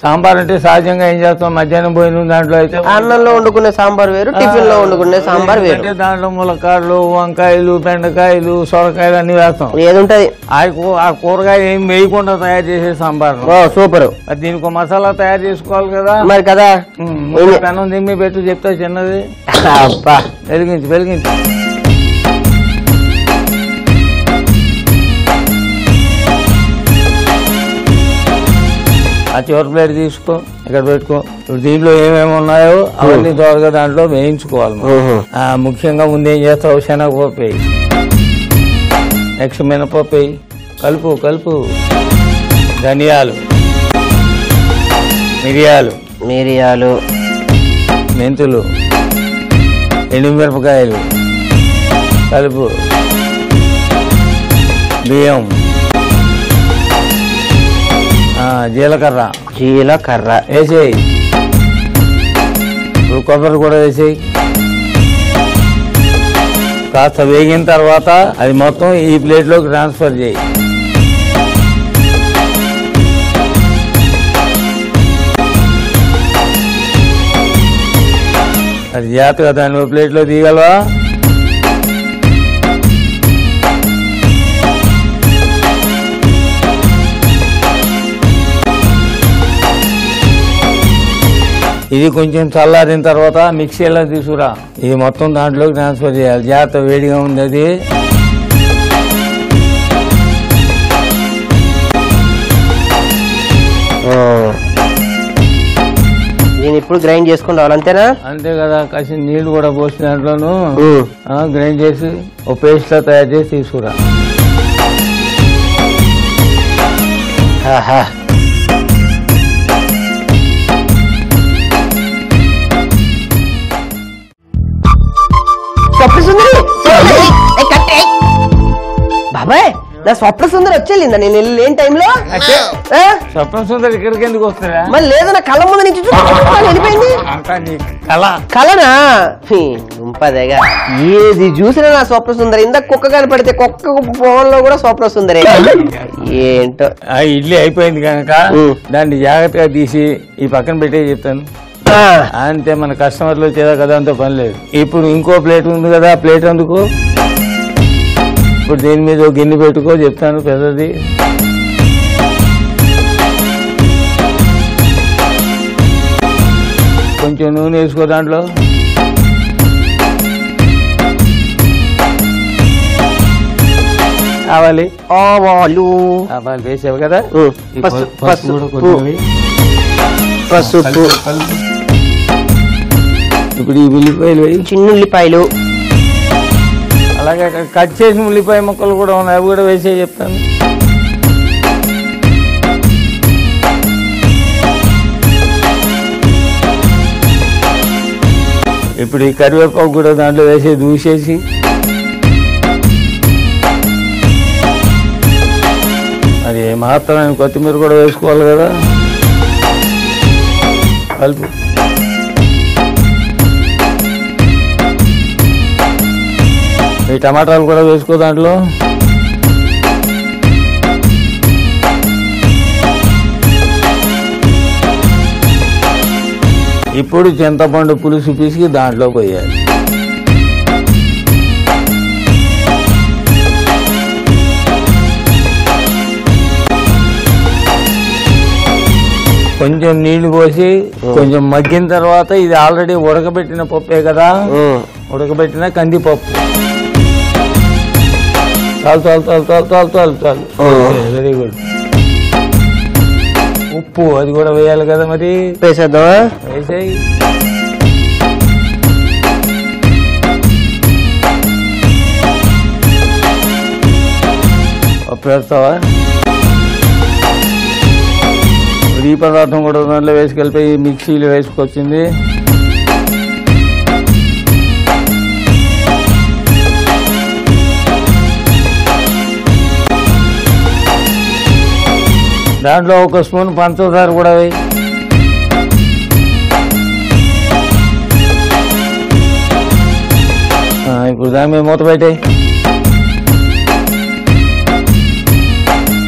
సాంబార్ అంటే సహజంగా ఏం చేస్తాం, మధ్యాహ్నం పోయిన దాంట్లో అయితే అన్నంలో వండుకునే సాంబార్ వేరు, టిఫిన్ లో వండుకునే సాంబార్ వేరు. అంటే దాంట్లో ములక్కాడలు, వంకాయలు, బెండకాయలు, సొరకాయలు అన్ని వేస్తాం. ఏదుంటది ఆ కూరగాయ ఏం వేయకుండా తయారు చేసే సాంబార్ సూపర్. దీనికి మసాలా తయారు చేసుకోవాలి కదా మరి కదా. పెనం దిమ్మి పెట్టు చెప్తా చిన్నది. అబ్బా వెలిగించి ఆ చివరి ప్లేట్ తీసుకో, ఇక్కడ పెట్టుకో. ఇప్పుడు దీంట్లో ఏమేమి ఉన్నాయో అవన్నీ త్వరగా దాంట్లో వేయించుకోవాలి. ముఖ్యంగా ముందు ఏం చేస్తావు, శనగపప్పు వేయి, నెక్స్ట్ మినపప్పు వేయి, కలుపు, ధనియాలు, మిరియాలు, మెంతులు, ఎండుమిరపకాయలు, కలుపు, బియ్యం, జీలకర్ర వేసేయి. ఇప్పుడు కొబ్బరి కూడా వేసేయి. కాస్త వేగిన తర్వాత అది మొత్తం ఈ ప్లేట్లోకి ట్రాన్స్ఫర్ చేయి. అది జాగ్రత్తగా దాన్ని ప్లేట్లో తీయగలవా? ఇది కొంచెం చల్లారిన తర్వాత మిక్సీలో తీసుకురా. ఇది మొత్తం దాంట్లోకి ట్రాన్స్ఫర్ చేయాలి. జాగ్రత్త, వేడిగా ఉంది అది. నేను ఇప్పుడు గ్రైండ్ చేసుకుని రావాలి, అంతేనా? అంతే కదా. కాసిన నీళ్లు కూడా పోసి దాంట్లోనూ గ్రైండ్ చేసి ఒక పేస్ట్ లా తయారు చేసి తీసుకురా. బాబాయ్, నా స్వప్న సుందరి వచ్చేళ్ళిందా నేను వెళ్ళిన టైంలో? స్వప్న సుందరి ఇక్కడికి ఎందుకు వస్తారా? మరి లేదు, నా కళ్ళ ముందు నుంచి వెళ్ళిపోయింది. కలనా ఉంపదేగా, ఏది చూసినా నా స్వప్న సుందరి. ఇందాక కుక్క కనపడితే కుక్క ఫోన్ లో కూడా స్వప్న సుందరి. ఏంటో ఇడ్లీ అయిపోయింది కనుక దాన్ని జాగ్రత్తగా తీసి ఈ పక్కన పెట్టే చెప్తాను. అంతే, మన కస్టమర్లు వచ్చేదా కదా, అంత పని లేదు. ఇప్పుడు ఇంకో ప్లేట్ ఉంది కదా, ప్లేట్ అందుకు. ఇప్పుడు దీని మీద ఒక గిన్నె పెట్టుకో, చెప్తాను పెద్దది. కొంచెం నూనె వేసుకో దాంట్లో. ఆవాలు వేసావు కదా. పసుపు, ఇప్పుడు ఈ ఉల్లిపాయలు వేయి, చిన్న ఉల్లిపాయలు, అలాగే కట్ చేసిన ఉల్లిపాయ ముక్కలు కూడా ఉన్నాయి, అవి కూడా వేసే చెప్తాను. ఇప్పుడు ఈ కరివేపాకు కూడా దాంట్లో వేసి దూసేసి మరి మాత్రం కొత్తిమీర కూడా వేసుకోవాలి కదా. కలుపు. ఈ టమాటాలు కూడా వేసుకో దాంట్లో. ఇప్పుడు చింతపండు పులుసు పిసికి దాంట్లో పోయాలి. కొంచెం నీళ్లు పోసి కొంచెం మగ్గిన తర్వాత, ఇది ఆల్రెడీ ఉడకబెట్టిన పప్పే కదా, ఉడకబెట్టిన కందిపప్పు. చాలు. Very good. ఉప్పు అది కూడా వేయాలి కదా, మరి వేసేద్దామా? వేసేయి. పప్పు వేస్తావా? ఈ పదార్థం కూడా దాంట్లో వేసుకెళ్ళిపోయి మిక్సీలో వేసుకొచ్చింది. దాంట్లో ఒక స్పూన్ పంచదార కూడా వేయి. ఇప్పుడు దాని మీద మూత పెట్టేయి.